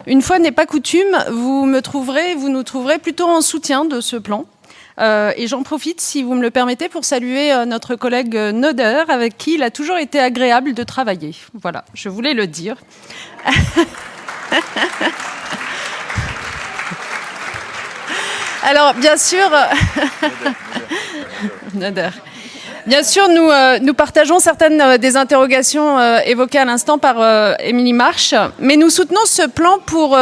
Une fois n'est pas coutume, vous nous trouverez plutôt en soutien de ce plan. Et j'en profite, si vous me le permettez, pour saluer notre collègue Noder, avec qui il a toujours été agréable de travailler. Voilà, je voulais le dire. Alors, bien sûr... Noder. Bien sûr, nous partageons certaines des interrogations évoquées à l'instant par Émilie Marche, mais nous soutenons ce plan pour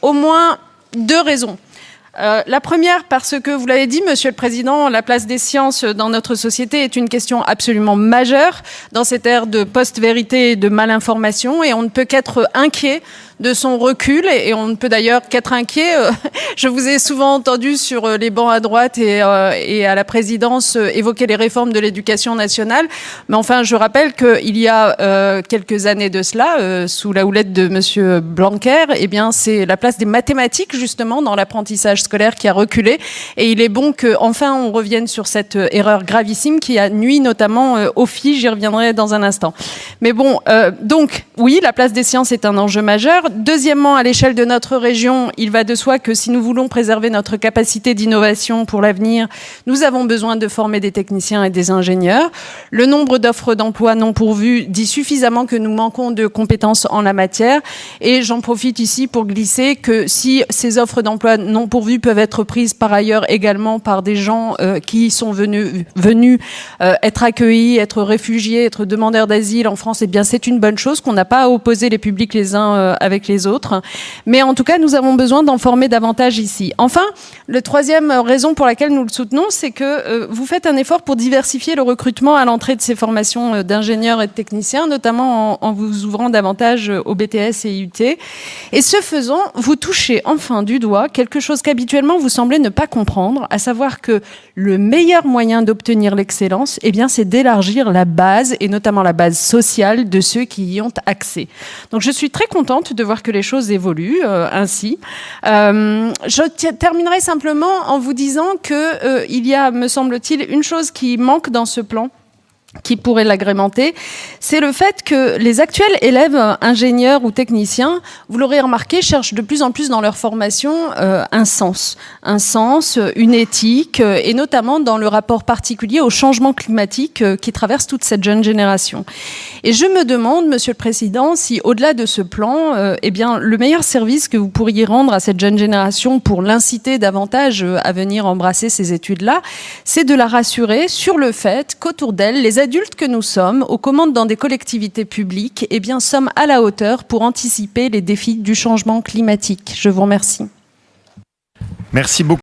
au moins 2 raisons. La première, parce que, vous l'avez dit, Monsieur le Président, la place des sciences dans notre société est une question absolument majeure dans cette ère de post-vérité et de malinformation, et on ne peut qu'être inquiet de son recul, et on ne peut d'ailleurs qu'être inquiet. Je vous ai souvent entendu sur les bancs à droite et à la présidence évoquer les réformes de l'éducation nationale, mais enfin, je rappelle qu'il y a quelques années de cela, sous la houlette de Monsieur Blanquer, eh bien, c'est la place des mathématiques, justement, dans l'apprentissage scolaire qui a reculé, et il est bon qu'enfin on revienne sur cette erreur gravissime qui a nui notamment aux filles, j'y reviendrai dans un instant. Mais bon, donc, oui, la place des sciences est un enjeu majeur. Deuxièmement, à l'échelle de notre région, il va de soi que si nous voulons préserver notre capacité d'innovation pour l'avenir, nous avons besoin de former des techniciens et des ingénieurs. Le nombre d'offres d'emploi non pourvues dit suffisamment que nous manquons de compétences en la matière. Et j'en profite ici pour glisser que si ces offres d'emploi non pourvues peuvent être prises par ailleurs également par des gens qui sont venus être accueillis, être réfugiés, être demandeurs d'asile en France, eh bien c'est une bonne chose, qu'on n'a pas à opposer les publics les uns avec les autres. Mais en tout cas, nous avons besoin d'en former davantage ici. Enfin, la troisième raison pour laquelle nous le soutenons, c'est que vous faites un effort pour diversifier le recrutement à l'entrée de ces formations d'ingénieurs et de techniciens, notamment en vous ouvrant davantage au BTS et IUT. Et ce faisant, vous touchez enfin du doigt quelque chose qu'habituellement vous semblez ne pas comprendre, à savoir que le meilleur moyen d'obtenir l'excellence, eh bien, c'est d'élargir la base, et notamment la base sociale de ceux qui y ont accès. Donc je suis très contente de voir que les choses évoluent ainsi. Je terminerai simplement en vous disant qu'il y a, me semble-t-il, une chose qui manque dans ce plan, qui pourrait l'agrémenter, c'est le fait que les actuels élèves ingénieurs ou techniciens, vous l'aurez remarqué, cherchent de plus en plus dans leur formation un sens, une éthique, et notamment dans le rapport particulier au changement climatique qui traverse toute cette jeune génération. Et je me demande, Monsieur le Président, si au-delà de ce plan, eh bien, le meilleur service que vous pourriez rendre à cette jeune génération pour l'inciter davantage à venir embrasser ces études-là, c'est de la rassurer sur le fait qu'autour d'elle, les adultes que nous sommes, aux commandes dans des collectivités publiques, eh bien, sommes à la hauteur pour anticiper les défis du changement climatique. Je vous remercie. Merci beaucoup.